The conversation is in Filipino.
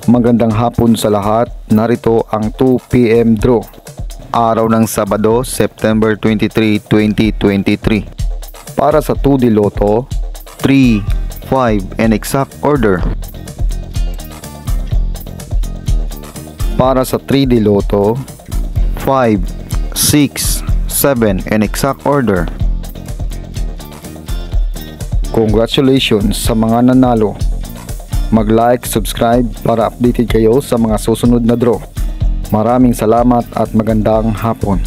Magandang hapon sa lahat. Narito ang 2 PM draw. Araw ng Sabado, September 23, 2023. Para sa 2D Lotto, 3, 5 and exact order. Para sa 3D Lotto, 5, 6, 7 and exact order. Congratulations sa mga nanalo. Mag-like, subscribe para updated kayo sa mga susunod na draw. Maraming salamat at magandang hapon.